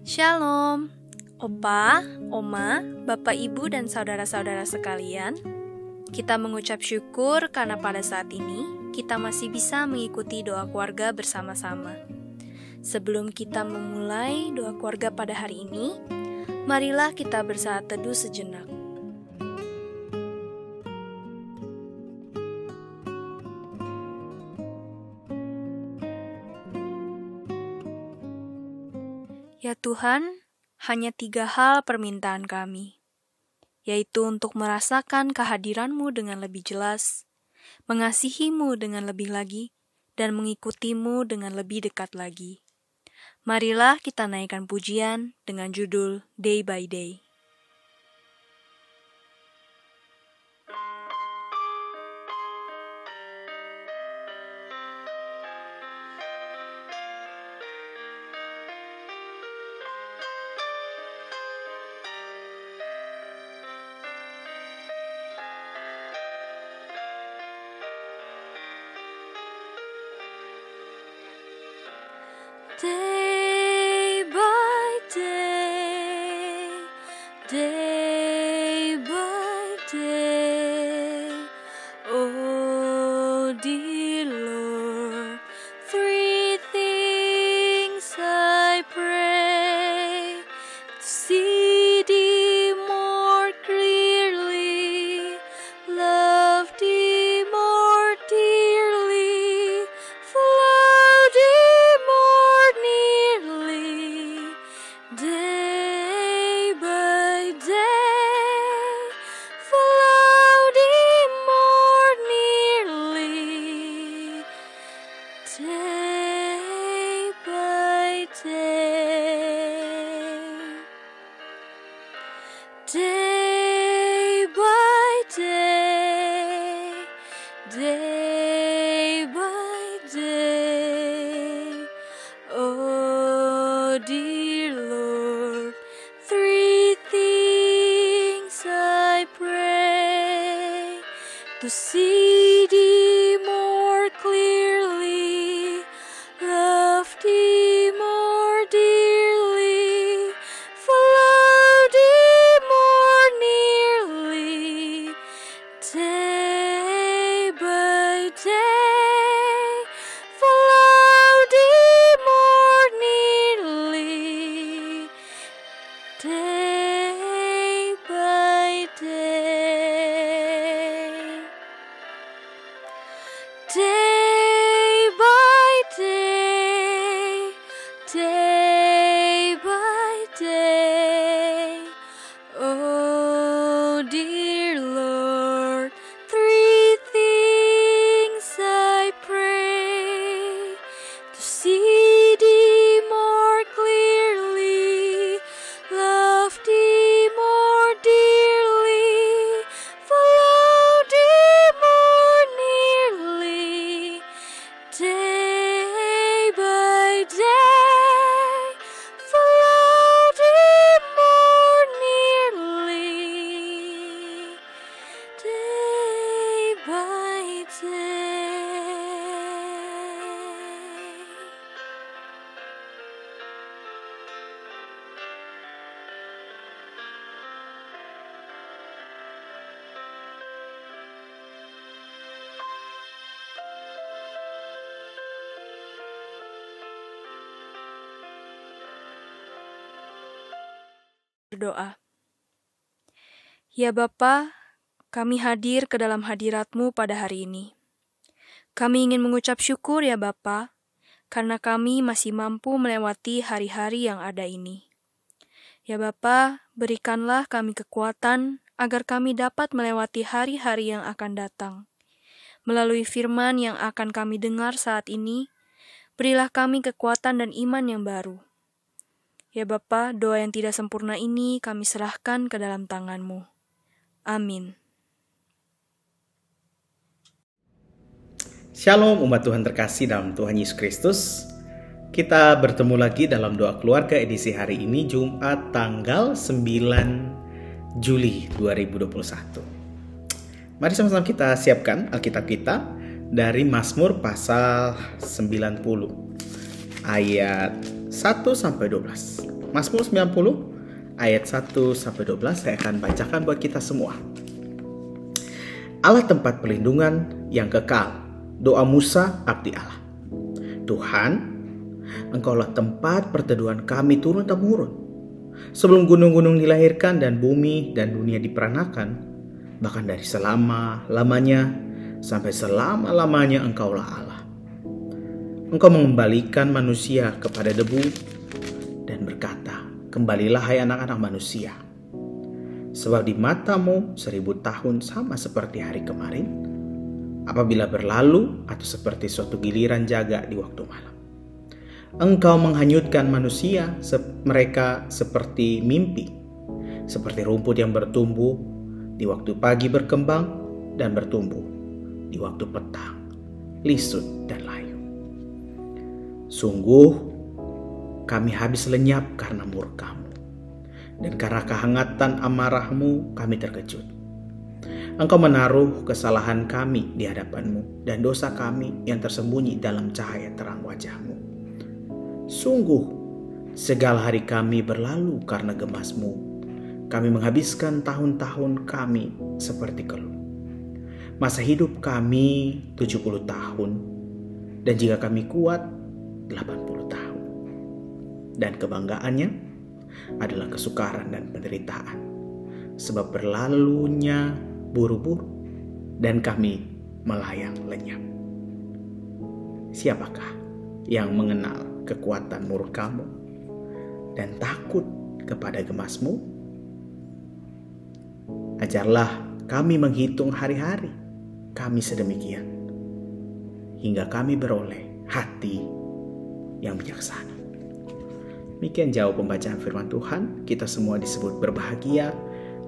Shalom, Opa, Oma, Bapak Ibu dan saudara-saudara sekalian. Kita mengucap syukur karena pada saat ini kita masih bisa mengikuti doa keluarga bersama-sama. Sebelum kita memulai doa keluarga pada hari ini, marilah kita bersaat teduh sejenak. Ya Tuhan, hanya 3 hal permintaan kami, yaitu untuk merasakan kehadiran-Mu dengan lebih jelas, mengasihi-Mu dengan lebih lagi, dan mengikuti-Mu dengan lebih dekat lagi. Marilah kita naikkan pujian dengan judul Day by Day. Day by day, day by day, oh dear Lord, 3 things I pray, to see Thee more clearly, love Thee more dearly, follow Thee more nearly, day by day, follow Thee more nearly, day by day, day by day, day by day, oh dear Lord, 3 things I pray, to see Thee more clearly, love Thee more dearly, follow Thee more nearly, day by day, follow Thee more nearly, day by day, day by day, day by day, oh dear Lord, 3 things I pray, to see Thee more clearly, love Thee more dearly, follow Thee more nearly, day by day, follow Thee more nearly, day by day. Berdoa. Ya Bapa, kami hadir ke dalam hadirat-Mu pada hari ini. Kami ingin mengucap syukur ya Bapa, karena kami masih mampu melewati hari-hari yang ada ini. Ya Bapa, berikanlah kami kekuatan agar kami dapat melewati hari-hari yang akan datang. Melalui firman yang akan kami dengar saat ini, berilah kami kekuatan dan iman yang baru. Ya Bapa, doa yang tidak sempurna ini kami serahkan ke dalam tangan-Mu. Amin. Shalom umat Tuhan terkasih dalam Tuhan Yesus Kristus. Kita bertemu lagi dalam doa keluarga edisi hari ini Jumat tanggal 9 Juli 2021. Mari sama-sama kita siapkan Alkitab kita dari Mazmur pasal 90 ayat 1-12. Mazmur 90 ayat 1-12 saya akan bacakan buat kita semua. Allah tempat perlindungan yang kekal, doa Musa abdi Allah. Tuhan, Engkaulah tempat perteduhan kami turun-temurun. Sebelum gunung-gunung dilahirkan dan bumi dan dunia diperanakan, bahkan dari selama-lamanya sampai selama-lamanya Engkaulah Allah. Engkau mengembalikan manusia kepada debu dan berkata, kembalilah hai anak-anak manusia. Sebab di matamu 1000 tahun sama seperti hari kemarin, apabila berlalu atau seperti suatu giliran jaga di waktu malam. Engkau menghanyutkan manusia, mereka seperti mimpi, seperti rumput yang bertumbuh, di waktu pagi berkembang dan bertumbuh, di waktu petang, lisut dan layu. Sungguh, kami habis lenyap karena murka-Mu, dan karena kehangatan amarah-Mu kami terkejut. Engkau menaruh kesalahan kami di hadapan-Mu, dan dosa kami yang tersembunyi dalam cahaya terang wajah-Mu. Sungguh, segala hari kami berlalu karena gemas-Mu. Kami menghabiskan tahun-tahun kami seperti keluh. Masa hidup kami 70 tahun, dan jika kami kuat 80 tahun. Dan kebanggaannya adalah kesukaran dan penderitaan, sebab berlalunya buru-buru dan kami melayang lenyap. Siapakah yang mengenal kekuatan murka-Mu dan takut kepada gemas-Mu? Ajarlah kami menghitung hari-hari kami sedemikian, hingga kami beroleh hati yang bijaksana. Demikian jauh pembacaan firman Tuhan. Kita semua disebut berbahagia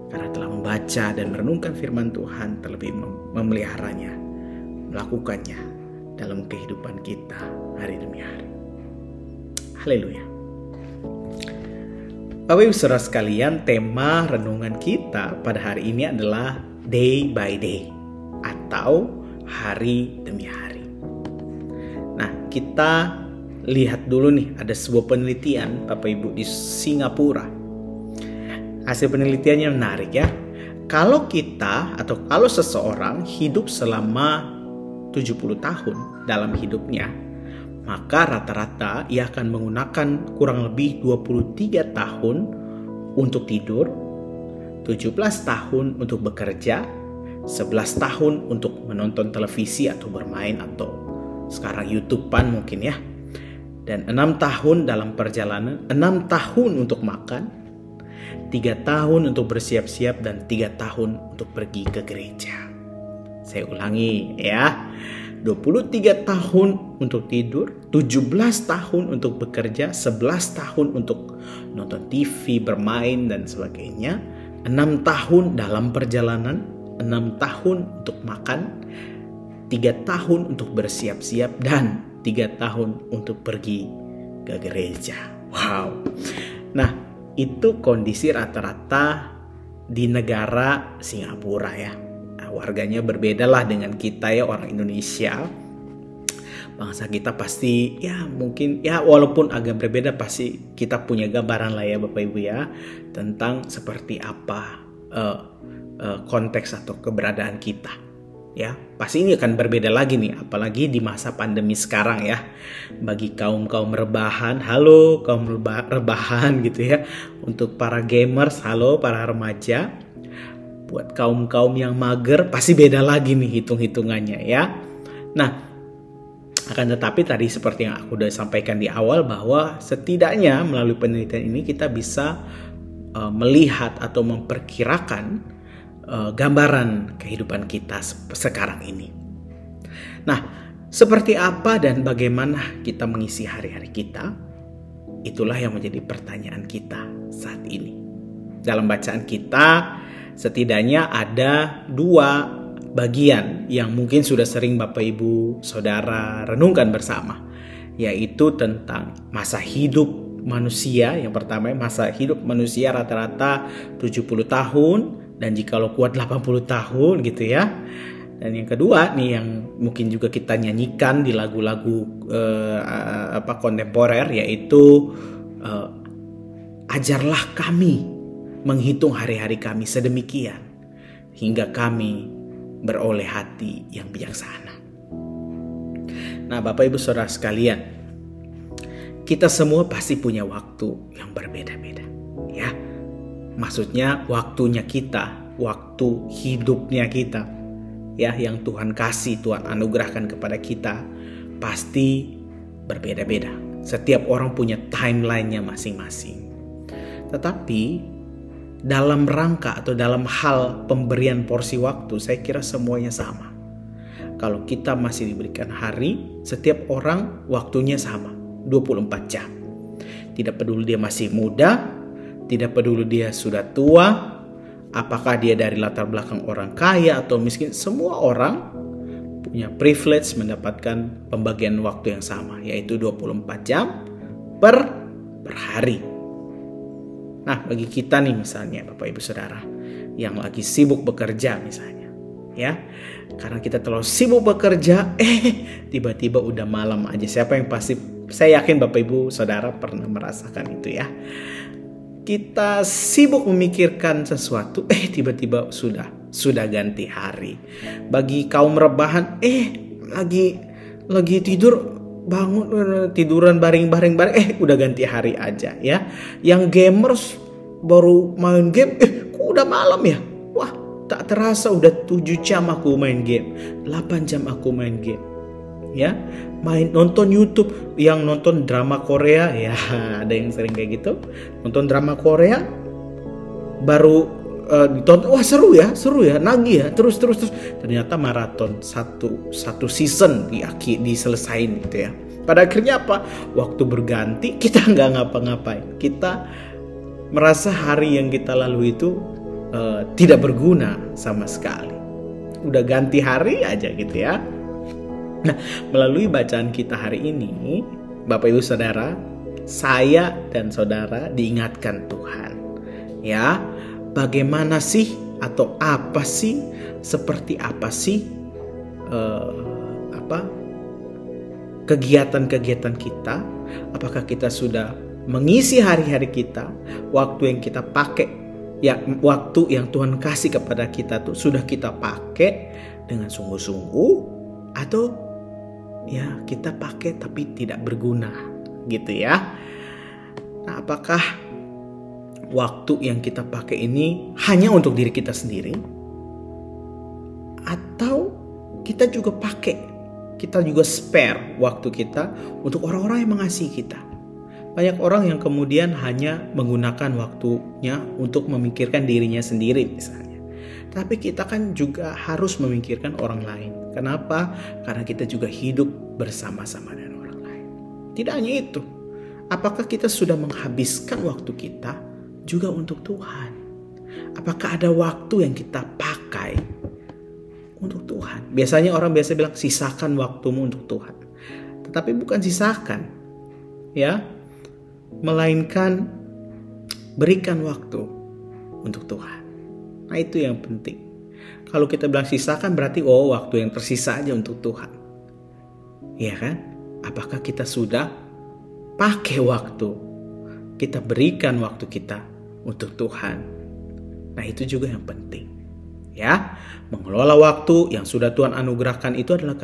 karena telah membaca dan merenungkan firman Tuhan, terlebih memeliharanya, melakukannya dalam kehidupan kita hari demi hari. Haleluya. Bapak Ibu Saudara sekalian, tema renungan kita pada hari ini adalah day by day atau hari demi hari. Nah, kita lihat dulu nih, ada sebuah penelitian Bapak Ibu di Singapura. Hasil penelitiannya menarik ya. Kalau kita atau kalau seseorang hidup selama 70 tahun dalam hidupnya, maka rata-rata ia akan menggunakan kurang lebih 23 tahun untuk tidur, 17 tahun untuk bekerja, 11 tahun untuk menonton televisi atau bermain atau sekarang YouTube-an mungkin ya. Dan 6 tahun dalam perjalanan, 6 tahun untuk makan, 3 tahun untuk bersiap-siap, dan 3 tahun untuk pergi ke gereja. Saya ulangi ya, 23 tahun untuk tidur, 17 tahun untuk bekerja, 11 tahun untuk nonton TV, bermain, dan sebagainya, 6 tahun dalam perjalanan, 6 tahun untuk makan, 3 tahun untuk bersiap-siap, dan 3 tahun untuk pergi ke gereja. Wow. Nah, itu kondisi rata-rata di negara Singapura ya. Nah, warganya berbeda dengan kita ya, orang Indonesia. Bangsa kita pasti ya mungkin ya walaupun agak berbeda, pasti kita punya gambaran lah ya Bapak Ibu ya, tentang seperti apa konteks atau keberadaan kita. Ya, pasti ini akan berbeda lagi nih, apalagi di masa pandemi sekarang ya. Bagi kaum rebahan, halo kaum rebahan gitu ya. Untuk para gamers, halo para remaja. Buat kaum yang mager, pasti beda lagi nih hitung-hitungannya ya. Nah, akan tetapi tadi seperti yang aku udah sampaikan di awal, bahwa setidaknya melalui penelitian ini kita bisa melihat atau memperkirakan gambaran kehidupan kita sekarang ini. Nah, seperti apa dan bagaimana kita mengisi hari-hari kita? Itulah yang menjadi pertanyaan kita saat ini. Dalam bacaan kita, setidaknya ada 2 bagian yang mungkin sudah sering Bapak Ibu Saudara renungkan bersama, yaitu tentang masa hidup manusia. Yang pertama, masa hidup manusia rata-rata 70 tahun, dan jika lo kuat 80 tahun gitu ya. Dan yang kedua nih, yang mungkin juga kita nyanyikan di lagu-lagu kontemporer, yaitu ajarlah kami menghitung hari-hari kami sedemikian hingga kami beroleh hati yang bijaksana. Nah, Bapak Ibu Saudara sekalian, kita semua pasti punya waktu yang berbeda-beda, ya. Maksudnya waktunya kita, waktu hidupnya kita, ya, yang Tuhan kasih, Tuhan anugerahkan kepada kita pasti berbeda-beda. Setiap orang punya timeline-nya masing-masing. Tetapi dalam rangka atau dalam hal pemberian porsi waktu, saya kira semuanya sama. Kalau kita masih diberikan hari, setiap orang waktunya sama, 24 jam. Tidak peduli dia masih muda, tidak peduli dia sudah tua, apakah dia dari latar belakang orang kaya atau miskin, semua orang punya privilege mendapatkan pembagian waktu yang sama, yaitu 24 jam per hari. Nah, bagi kita nih misalnya Bapak Ibu Saudara yang lagi sibuk bekerja misalnya, ya, karena kita terlalu sibuk bekerja, tiba-tiba udah malam aja. Siapa yang pasti, saya yakin Bapak Ibu Saudara pernah merasakan itu, ya. Kita sibuk memikirkan sesuatu, tiba-tiba sudah ganti hari. Bagi kaum rebahan, lagi tidur, bangun tiduran baring, udah ganti hari aja, ya. Yang gamers baru main game, kok udah malam ya? Wah, tak terasa udah 7 jam aku main game, 8 jam aku main game, ya. Nonton YouTube, yang nonton drama Korea, ya, ada yang sering kayak gitu, nonton drama Korea baru ditonton, wah seru ya, nagih ya, terus ternyata maraton satu season diselesain gitu ya. Pada akhirnya apa? Waktu berganti, kita nggak ngapa-ngapain, kita merasa hari yang kita lalui itu tidak berguna sama sekali. Udah ganti hari aja gitu ya. Nah, melalui bacaan kita hari ini, Bapak Ibu Saudara, saya dan saudara diingatkan Tuhan, ya, bagaimana sih atau apa sih, seperti apa sih kegiatan-kegiatan kita? Apakah kita sudah mengisi hari-hari kita, waktu yang kita pakai, ya, waktu yang Tuhan kasih kepada kita tuh sudah kita pakai dengan sungguh-sungguh, atau ya kita pakai tapi tidak berguna gitu ya. Nah, apakah waktu yang kita pakai ini hanya untuk diri kita sendiri, atau kita juga spare waktu kita untuk orang-orang yang mengasihi kita? Banyak orang yang kemudian hanya menggunakan waktunya untuk memikirkan dirinya sendiri misalnya. Tapi kita kan juga harus memikirkan orang lain. Kenapa? Karena kita juga hidup bersama-sama dengan orang lain. Tidak hanya itu, apakah kita sudah menghabiskan waktu kita juga untuk Tuhan? Apakah ada waktu yang kita pakai untuk Tuhan? Biasanya orang biasa bilang, sisakan waktumu untuk Tuhan. Tetapi bukan sisakan, ya, melainkan berikan waktu untuk Tuhan. Nah, itu yang penting. Kalau kita bilang sisakan, berarti waktu yang tersisa aja untuk Tuhan, ya kan? Apakah kita sudah pakai waktu, kita berikan waktu kita untuk Tuhan? Nah, itu juga yang penting, ya. Mengelola waktu yang sudah Tuhan anugerahkan itu adalah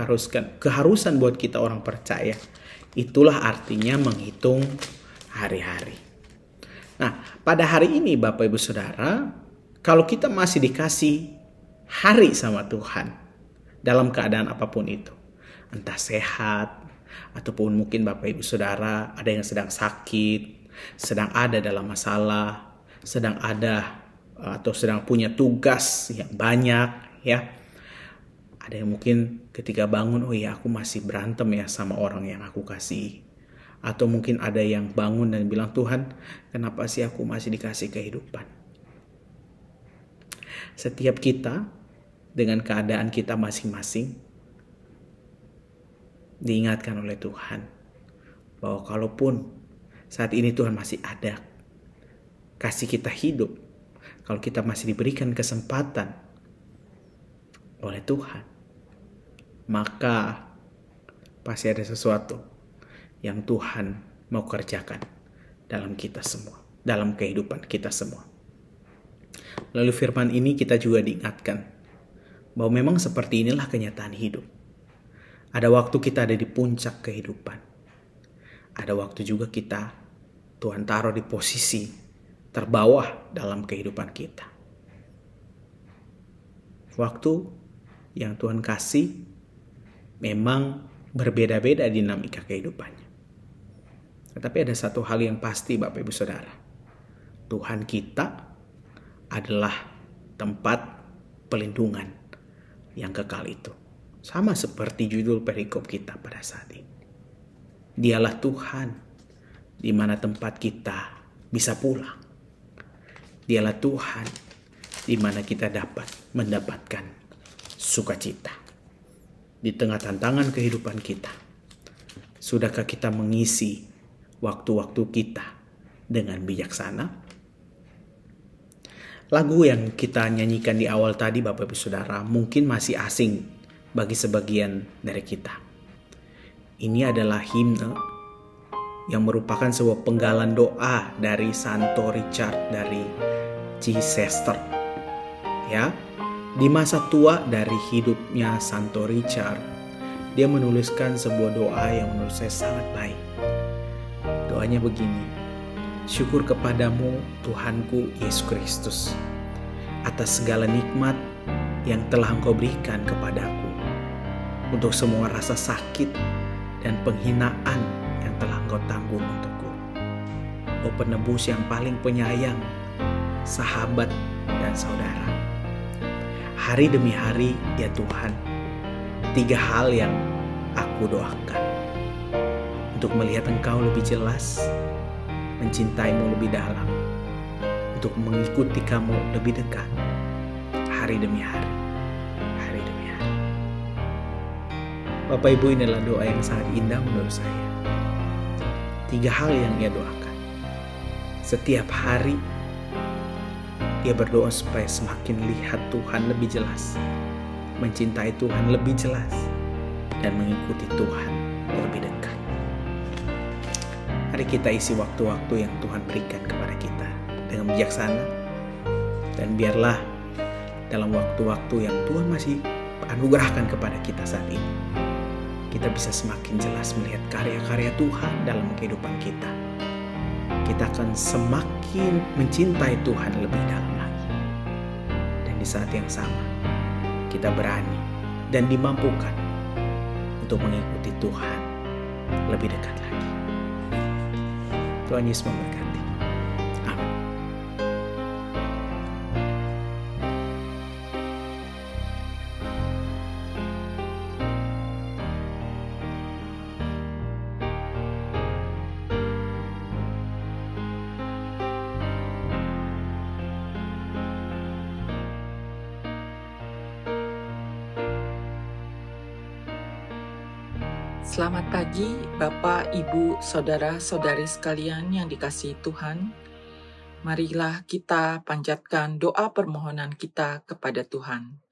keharusan buat kita orang percaya. Itulah artinya menghitung hari-hari. Nah, pada hari ini Bapak Ibu Saudara, kalau kita masih dikasih hari sama Tuhan dalam keadaan apapun itu, entah sehat ataupun mungkin Bapak Ibu Saudara ada yang sedang sakit, sedang ada dalam masalah, sedang ada atau sedang punya tugas yang banyak, ya. Ada yang mungkin ketika bangun, aku masih berantem ya sama orang yang aku kasih. Atau mungkin ada yang bangun dan bilang, Tuhan, kenapa sih aku masih dikasih kehidupan? Setiap kita dengan keadaan kita masing-masing diingatkan oleh Tuhan bahwa kalaupun saat ini Tuhan masih ada, kasih kita hidup, kalau kita masih diberikan kesempatan oleh Tuhan, maka pasti ada sesuatu yang Tuhan mau kerjakan dalam kita semua. dalam kehidupan kita semua. Lalu firman ini kita juga diingatkan bahwa memang seperti inilah kenyataan hidup. Ada waktu kita ada di puncak kehidupan. Ada waktu juga kita Tuhan taruh di posisi terbawah dalam kehidupan kita. Waktu yang Tuhan kasih memang berbeda-beda dinamika kehidupannya. Tetapi ada satu hal yang pasti Bapak Ibu Saudara. Tuhan kita adalah tempat pelindungan yang kekal itu. Sama seperti judul perikop kita pada saat ini. Dialah Tuhan di mana tempat kita bisa pulang. Dialah Tuhan di mana kita dapat mendapatkan sukacita. Di tengah tantangan kehidupan kita, sudahkah kita mengisi waktu-waktu kita dengan bijaksana? Lagu yang kita nyanyikan di awal tadi Bapak Ibu Saudara mungkin masih asing bagi sebagian dari kita. Ini adalah himne yang merupakan sebuah penggalan doa dari Santo Richard dari Chichester. Ya, di masa tua dari hidupnya Santo Richard, dia menuliskan sebuah doa yang menurut saya sangat baik. Doanya begini: syukur kepadamu Tuhanku Yesus Kristus atas segala nikmat yang telah Engkau berikan kepadaku, untuk semua rasa sakit dan penghinaan yang telah Engkau tanggung untukku. Oh penebus yang paling penyayang, sahabat dan saudara. Hari demi hari ya Tuhan, 3 hal yang aku doakan: untuk melihat Engkau lebih jelas, mencintaimu lebih dalam, untuk mengikuti kamu lebih dekat, hari demi hari, hari demi hari. Bapak Ibu, inilah doa yang sangat indah menurut saya. 3 hal yang ia doakan. Setiap hari dia berdoa supaya semakin lihat Tuhan lebih jelas, mencintai Tuhan lebih jelas, dan mengikuti Tuhan lebih dekat. Mari kita isi waktu-waktu yang Tuhan berikan kepada kita dengan bijaksana. Dan biarlah dalam waktu-waktu yang Tuhan masih anugerahkan kepada kita saat ini, kita bisa semakin jelas melihat karya-karya Tuhan dalam kehidupan kita. Kita akan semakin mencintai Tuhan lebih dalam lagi. Dan di saat yang sama, kita berani dan dimampukan untuk mengikuti Tuhan lebih dekat lagi. Tuhan Yesus memberkati. Amin. Selamat pagi Bapak, Ibu, Saudara-saudari sekalian yang dikasihi Tuhan. Marilah kita panjatkan doa permohonan kita kepada Tuhan.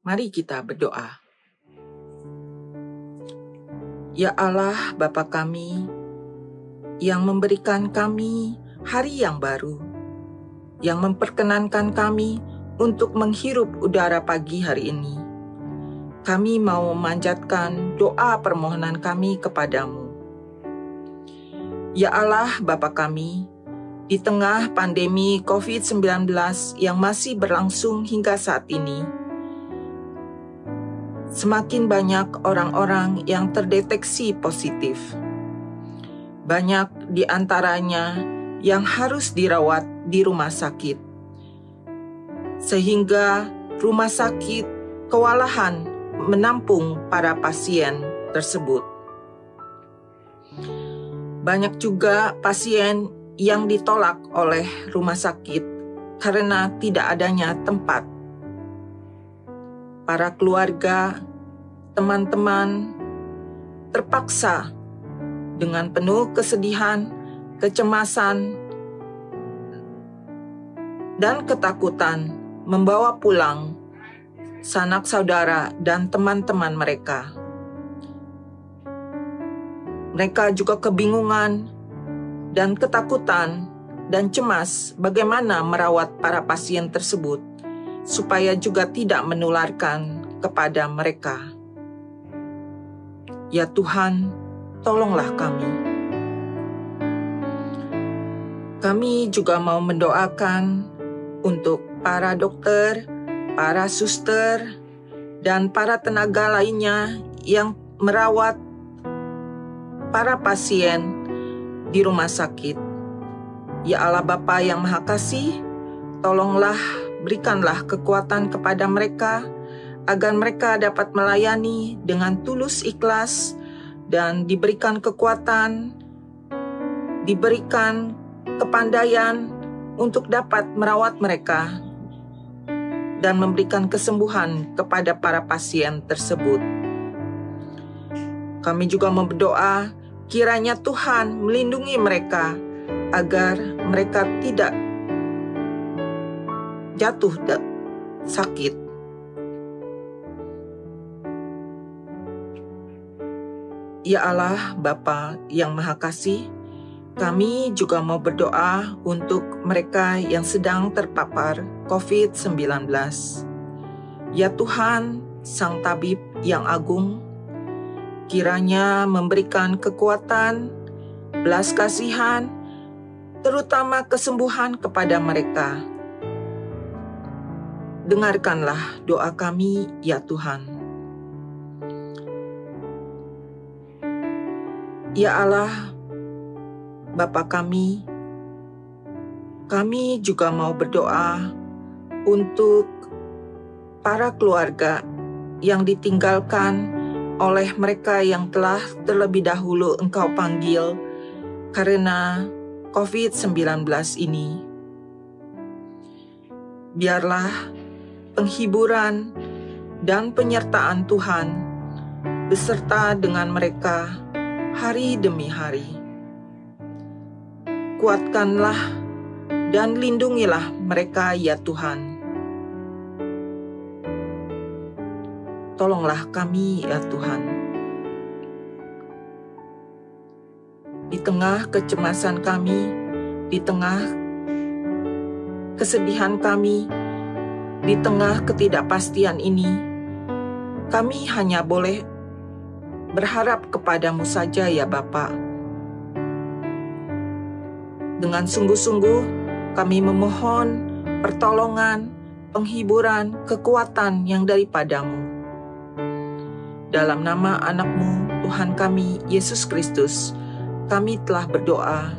Mari kita berdoa. Ya Allah Bapa kami, yang memberikan kami hari yang baru, yang memperkenankan kami untuk menghirup udara pagi hari ini. Kami mau memanjatkan doa permohonan kami kepadamu. Ya Allah Bapa kami, di tengah pandemi COVID-19 yang masih berlangsung hingga saat ini, semakin banyak orang-orang yang terdeteksi positif. Banyak di antaranya yang harus dirawat di rumah sakit, sehingga rumah sakit kewalahan menampung para pasien tersebut. Banyak juga pasien yang ditolak oleh rumah sakit karena tidak adanya tempat. Para keluarga, teman-teman terpaksa dengan penuh kesedihan, kecemasan, dan ketakutan membawa pulang sanak saudara dan teman-teman mereka. Mereka juga kebingungan dan ketakutan dan cemas bagaimana merawat para pasien tersebut, supaya juga tidak menularkan kepada mereka. Ya Tuhan, tolonglah kami. Kami juga mau mendoakan untuk para dokter, para suster, dan para tenaga lainnya yang merawat para pasien di rumah sakit. Ya Allah Bapa yang Maha Kasih, tolonglah berikanlah kekuatan kepada mereka, agar mereka dapat melayani dengan tulus ikhlas dan diberikan kekuatan, diberikan kepandaian untuk dapat merawat mereka dan memberikan kesembuhan kepada para pasien tersebut. Kami juga berdoa kiranya Tuhan melindungi mereka agar mereka tidak jatuh sakit. Ya Allah Bapa yang Maha Kasih, kami juga mau berdoa untuk mereka yang sedang terpapar COVID-19. Ya Tuhan, Sang Tabib yang agung, kiranya memberikan kekuatan, belas kasihan, terutama kesembuhan kepada mereka. Dengarkanlah doa kami, ya Tuhan. Ya Allah, Bapa kami juga mau berdoa untuk para keluarga yang ditinggalkan oleh mereka yang telah terlebih dahulu Engkau panggil karena COVID-19 ini. Biarlah penghiburan dan penyertaan Tuhan beserta dengan mereka hari demi hari. Kuatkanlah dan lindungilah mereka, ya Tuhan. Tolonglah kami, ya Tuhan. Di tengah kecemasan kami, di tengah kesedihan kami, di tengah ketidakpastian ini, kami hanya boleh berharap kepadamu saja, ya Bapa. Dengan sungguh-sungguh kami memohon pertolongan, penghiburan, kekuatan yang daripadamu. Dalam nama anak-Mu, Tuhan kami, Yesus Kristus, kami telah berdoa.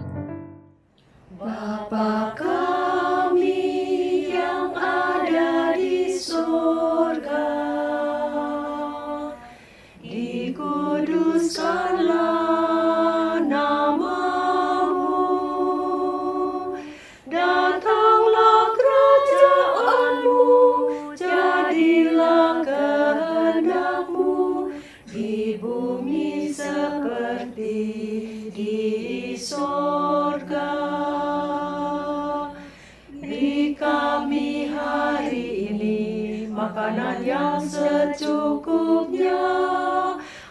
Bapa kami yang ada di surga, dikuduskanlah surga. Beri kami hari ini makanan yang secukupnya.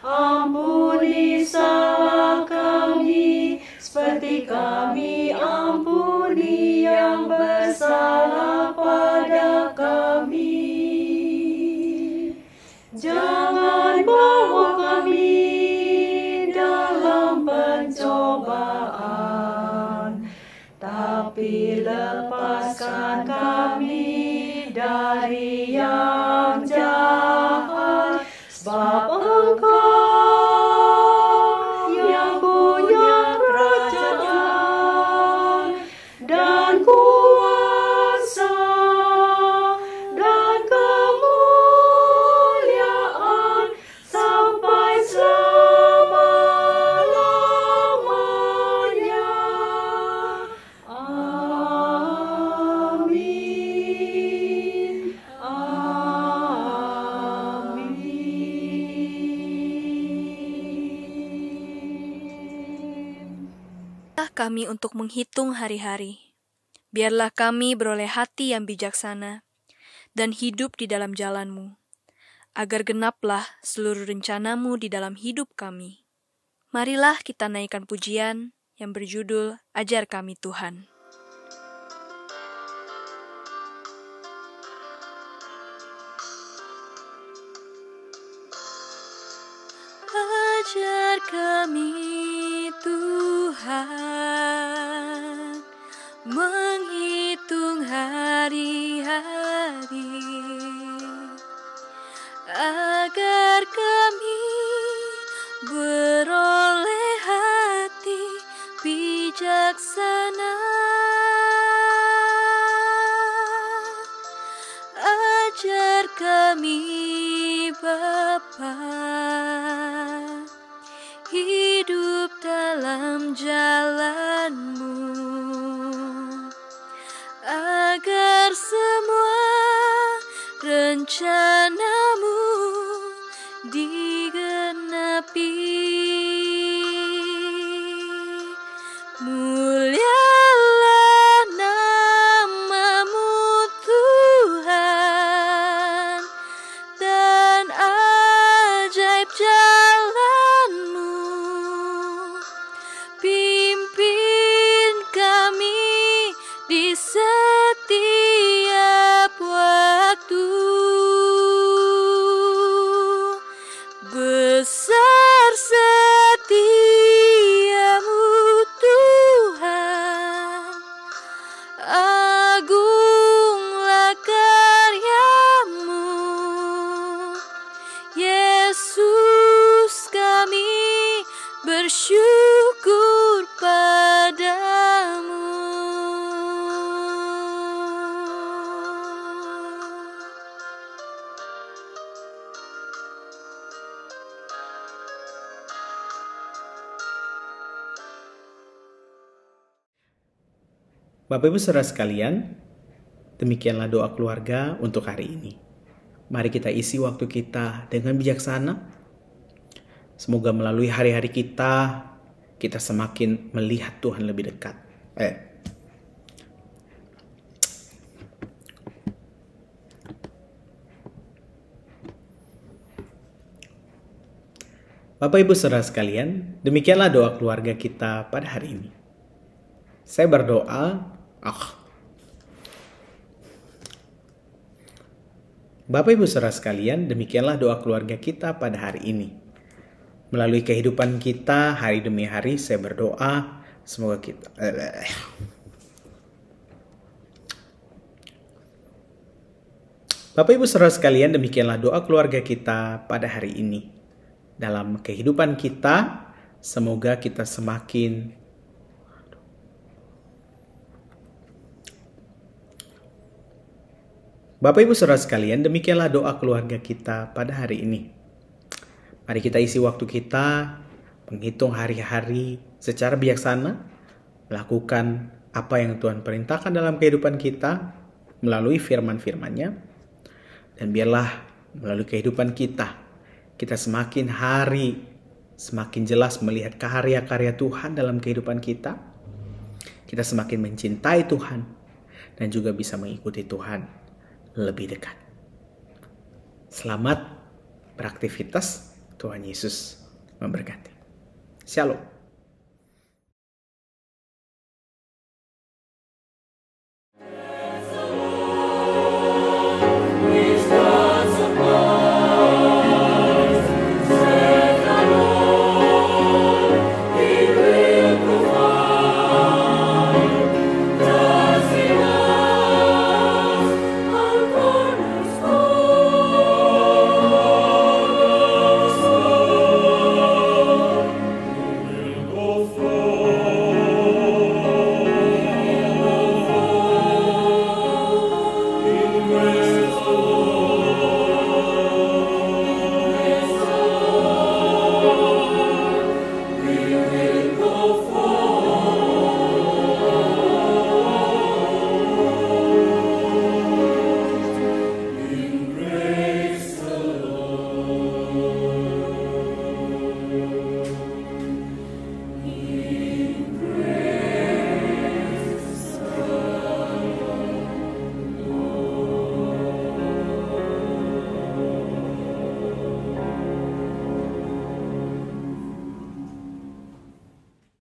Ampuni salah kami seperti kami ampuni yang bersalah pada kami. Jangan bawa kami dalam pencobaan, tapi lepaskan kami dari yang jahat, sebab Engkau yang punya kerajaan dan kuasa dan kemuliaan sampai selama-lamanya. Amin. Amin. Kami untuk menghitung hari-hari. Biarlah kami beroleh hati yang bijaksana dan hidup di dalam jalan-Mu, agar genaplah seluruh rencana-Mu di dalam hidup kami. Marilah kita naikkan pujian yang berjudul Ajar Kami Tuhan. menghitung hari-hari, agar kami beroleh hati bijaksana. Ajar kami Bapa, hidup dalam jalan-Mu, agar semua rencana-Mu digenapi. Mulialah nama-Mu Tuhan, dan ajaib jalan-Mu. Pimpin kami di setiap waktu. Besar setiamu Tuhan, agunglah karya-Mu. Yesus, kami bersyukur padamu. Bapak Ibu Saudara sekalian, demikianlah doa keluarga untuk hari ini. Mari kita isi waktu kita dengan bijaksana. Semoga melalui hari-hari kita semakin melihat Tuhan lebih dekat. Bapak Ibu Saudara sekalian, demikianlah doa keluarga kita pada hari ini. Saya berdoa, Bapak Ibu Saudara sekalian, demikianlah doa keluarga kita pada hari ini. Melalui kehidupan kita hari demi hari, saya berdoa semoga kita Bapak Ibu Saudara sekalian, demikianlah doa keluarga kita pada hari ini. Dalam kehidupan kita, semoga kita semakin Bapak Ibu Saudara sekalian, demikianlah doa keluarga kita pada hari ini. Mari kita isi waktu kita menghitung hari-hari secara bijaksana, melakukan apa yang Tuhan perintahkan dalam kehidupan kita melalui firman-firman-Nya, dan biarlah melalui kehidupan kita semakin hari semakin jelas melihat karya-karya Tuhan dalam kehidupan kita. Kita semakin mencintai Tuhan dan juga bisa mengikuti Tuhan lebih dekat. Selamat beraktivitas. Tuhan Yesus memberkati. Shalom.